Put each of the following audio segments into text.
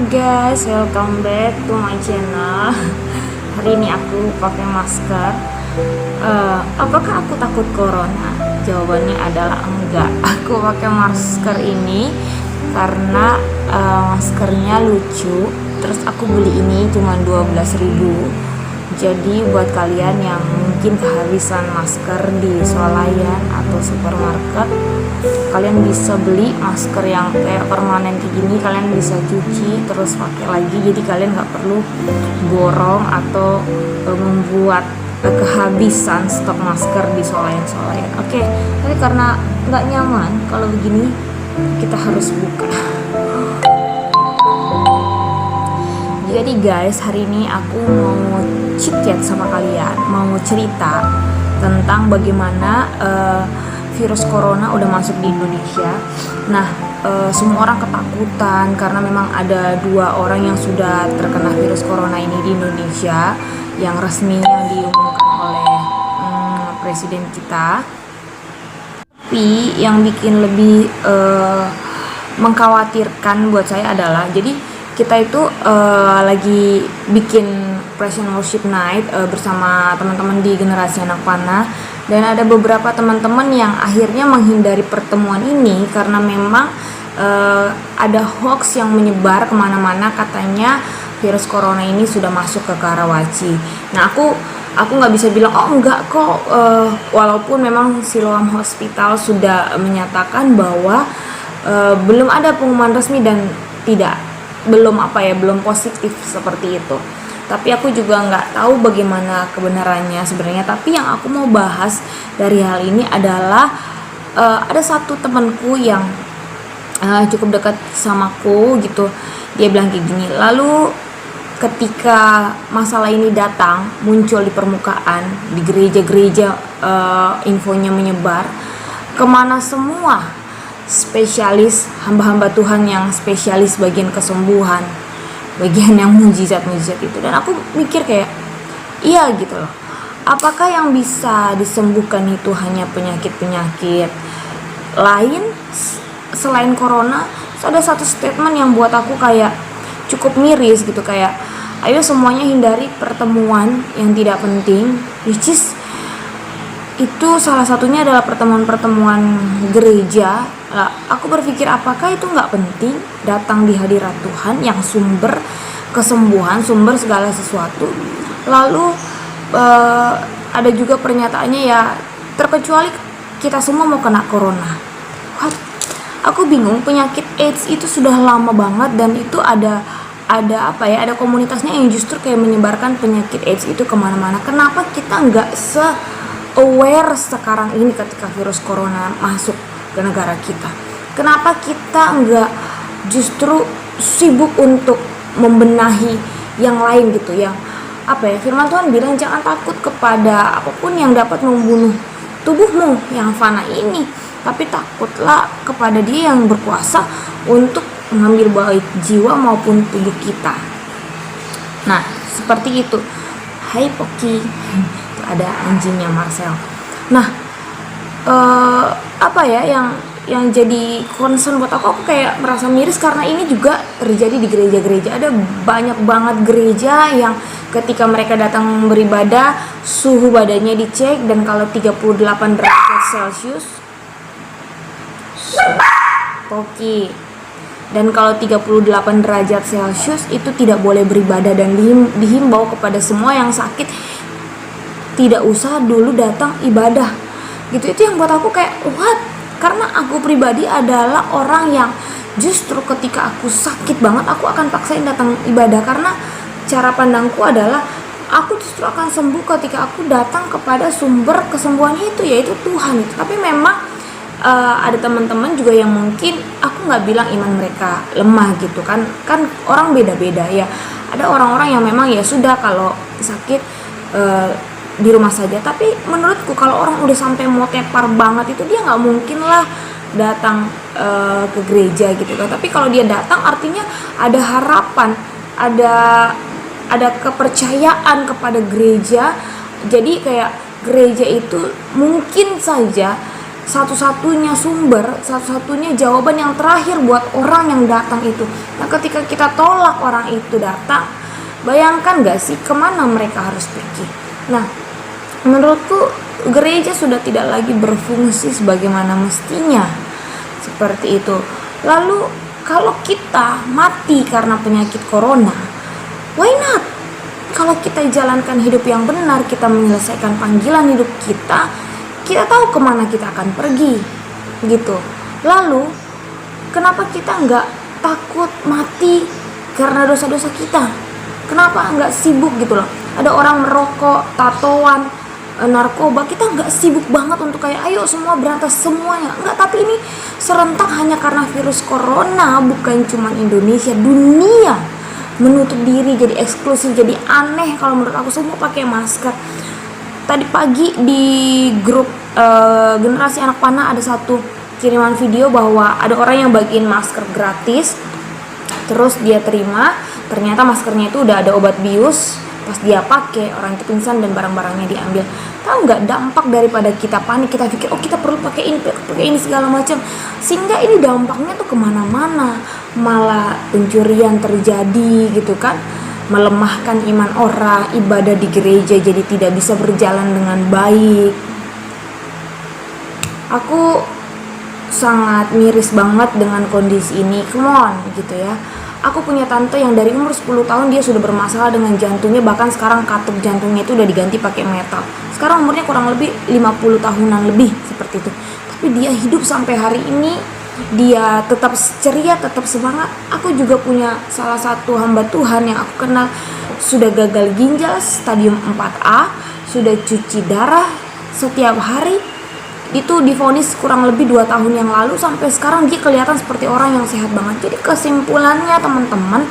guys, welcome back to my channel. Hari ini aku pakai masker. Apakah aku takut corona? Jawabannya adalah enggak. Aku pakai masker ini karena maskernya lucu. Terus aku beli ini cuma 12.000. Jadi buat kalian yang mungkin kehabisan masker di swalayan atau supermarket, kalian bisa beli masker yang kayak permanen kayak gini. Kalian bisa cuci terus pakai lagi, jadi kalian nggak perlu borong atau membuat kehabisan stok masker di swalayan. Oke, tapi karena nggak nyaman kalau begini, kita harus buka. Jadi guys, hari ini aku mau chit-chat sama kalian, mau cerita tentang bagaimana virus corona udah masuk di Indonesia. Nah, semua orang ketakutan karena memang ada 2 orang yang sudah terkena virus corona ini di Indonesia, yang resmi yang diumumkan oleh presiden kita. Tapi yang bikin lebih mengkhawatirkan buat saya adalah, jadi kita itu lagi bikin Praise and Worship Night bersama teman-teman di Generasi Anak Panah, dan ada beberapa teman-teman yang akhirnya menghindari pertemuan ini karena memang ada hoax yang menyebar kemana-mana, katanya virus corona ini sudah masuk ke Karawaci. Nah, aku nggak bisa bilang oh enggak kok, walaupun memang Siloam Hospital sudah menyatakan bahwa belum ada pengumuman resmi dan belum positif seperti itu. Tapi aku juga nggak tahu bagaimana kebenarannya sebenarnya. Tapi yang aku mau bahas dari hal ini adalah ada satu temanku yang cukup dekat samaku gitu. Dia bilang kayak gini, lalu ketika masalah ini datang muncul di permukaan, di gereja-gereja, infonya menyebar, kemana semua spesialis, hamba-hamba Tuhan yang spesialis bagian kesembuhan, bagian yang mujizat-mujizat itu. Dan aku mikir kayak, iya gitu loh, apakah yang bisa disembuhkan itu hanya penyakit-penyakit lain selain corona? So, ada satu statement yang buat aku kayak cukup miris gitu, kayak ayo semuanya hindari pertemuan yang tidak penting, which is itu salah satunya adalah pertemuan-pertemuan gereja. Aku berpikir apakah itu nggak penting datang di hadirat Tuhan yang sumber kesembuhan, sumber segala sesuatu. Lalu ada juga pernyataannya ya, terkecuali kita semua mau kena corona. What? Aku bingung, penyakit AIDS itu sudah lama banget dan itu ada komunitasnya yang justru kayak menyebarkan penyakit AIDS itu kemana-mana. Kenapa kita nggak aware sekarang ini ketika virus corona masuk ke negara kita? Kenapa kita nggak justru sibuk untuk membenahi yang lain gitu, yang firman Tuhan bilang jangan takut kepada apapun yang dapat membunuh tubuhmu yang fana ini, tapi takutlah kepada Dia yang berkuasa untuk mengambil baik jiwa maupun tubuh kita. Nah, seperti itu. Hai Poki, ada anjingnya Marcel. Nah, yang jadi concern buat aku kayak merasa miris karena ini juga terjadi di gereja-gereja. Ada banyak banget gereja yang ketika mereka datang beribadah, suhu badannya dicek, dan kalau 38 derajat Celcius Poki, dan kalau 38 derajat Celcius itu tidak boleh beribadah, dan dihimbau kepada semua yang sakit tidak usah dulu datang ibadah gitu. Itu yang buat aku kayak what? Karena aku pribadi adalah orang yang justru ketika aku sakit banget aku akan paksain datang ibadah, karena cara pandangku adalah aku justru akan sembuh ketika aku datang kepada sumber kesembuhan itu, yaitu Tuhan itu. Tapi memang ada teman-teman juga yang mungkin aku nggak bilang iman mereka lemah gitu kan orang beda-beda ya. Ada orang-orang yang memang ya sudah kalau sakit di rumah saja. Tapi menurutku kalau orang udah sampai mau tepar banget itu dia nggak mungkin lah datang ke gereja gitu kan. Tapi kalau dia datang artinya ada harapan, ada kepercayaan kepada gereja. Jadi kayak gereja itu mungkin saja satu-satunya sumber, satu-satunya jawaban yang terakhir buat orang yang datang itu. Nah ketika kita tolak orang itu datang, bayangkan gak sih kemana mereka harus pergi. Nah menurutku gereja sudah tidak lagi berfungsi sebagaimana mestinya, seperti itu. Lalu kalau kita mati karena penyakit corona, why not? Kalau kita jalankan hidup yang benar, kita menyelesaikan panggilan hidup kita tahu kemana kita akan pergi, gitu. Lalu kenapa kita nggak takut mati karena dosa-dosa kita? Kenapa nggak sibuk gitu loh? Ada orang merokok, tatoan, narkoba, kita nggak sibuk banget untuk kayak ayo semua berantas semuanya, nggak. Tapi ini serentak hanya karena virus corona, bukan cuma Indonesia, dunia menutup diri, jadi eksklusif, jadi aneh. Kalau menurut aku semua pakai masker. Tadi pagi di grup generasi anak panah ada satu kiriman video bahwa ada orang yang bagiin masker gratis, terus dia terima, ternyata maskernya itu udah ada obat bius. Pas dia pakai, orang itu pingsan dan barang-barangnya diambil. Tahu nggak dampak daripada kita panik, kita pikir oh kita perlu pakai ini segala macam, sehingga ini dampaknya tuh kemana-mana, malah pencurian terjadi gitu kan, melemahkan iman orang, ibadah di gereja jadi tidak bisa berjalan dengan baik. Aku sangat miris banget dengan kondisi ini, come on gitu ya. Aku punya tante yang dari umur 10 tahun dia sudah bermasalah dengan jantungnya, bahkan sekarang katup jantungnya itu udah diganti pakai metal. Sekarang umurnya kurang lebih 50 tahunan lebih seperti itu. Tapi dia hidup sampai hari ini, dia tetap ceria, tetap semangat. Aku juga punya salah satu hamba Tuhan yang aku kenal, sudah gagal ginjal stadium 4A, sudah cuci darah setiap hari. Itu divonis kurang lebih 2 tahun yang lalu, sampai sekarang dia kelihatan seperti orang yang sehat banget. Jadi kesimpulannya teman-teman,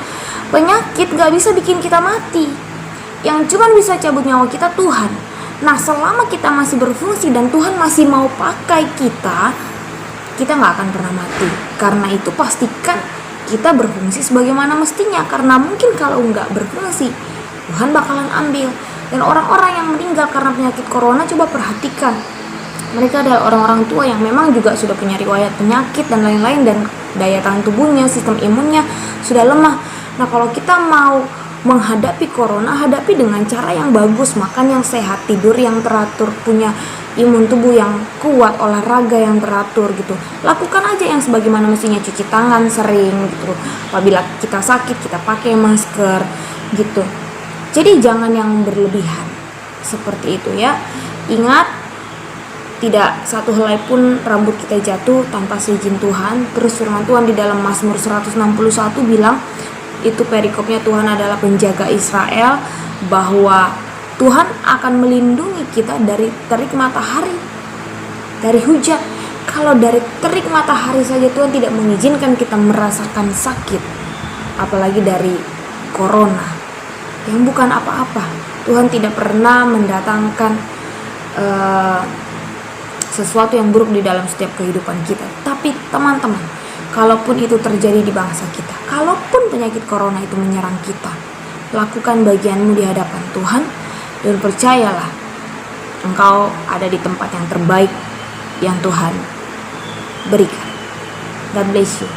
penyakit gak bisa bikin kita mati. Yang cuma bisa cabut nyawa kita Tuhan. Nah selama kita masih berfungsi dan Tuhan masih mau pakai kita gak akan pernah mati. Karena itu pastikan kita berfungsi sebagaimana mestinya. Karena mungkin kalau gak berfungsi, Tuhan bakalan ambil. Dan orang-orang yang meninggal karena penyakit corona, coba perhatikan, mereka adalah orang-orang tua yang memang juga sudah punya riwayat penyakit dan lain-lain, dan daya tahan tubuhnya, sistem imunnya sudah lemah. Nah kalau kita mau menghadapi corona, hadapi dengan cara yang bagus, makan yang sehat, tidur yang teratur, punya imun tubuh yang kuat, olahraga yang teratur gitu. Lakukan aja yang sebagaimana mestinya, cuci tangan sering gitu. Apabila kita sakit, kita pakai masker gitu. Jadi jangan yang berlebihan seperti itu ya. Ingat, tidak satu helai pun rambut kita jatuh tanpa seizin Tuhan. Terus firman Tuhan di dalam Mazmur 161 bilang, itu perikopnya, Tuhan adalah penjaga Israel, bahwa Tuhan akan melindungi kita dari terik matahari, dari hujan. Kalau dari terik matahari saja Tuhan tidak mengizinkan kita merasakan sakit, apalagi dari corona yang bukan apa-apa. Tuhan tidak pernah mendatangkan sesuatu yang buruk di dalam setiap kehidupan kita. Tapi teman-teman, kalaupun itu terjadi di bangsa kita, kalaupun penyakit corona itu menyerang kita, lakukan bagianmu di hadapan Tuhan dan percayalah, engkau ada di tempat yang terbaik yang Tuhan berikan. God bless you.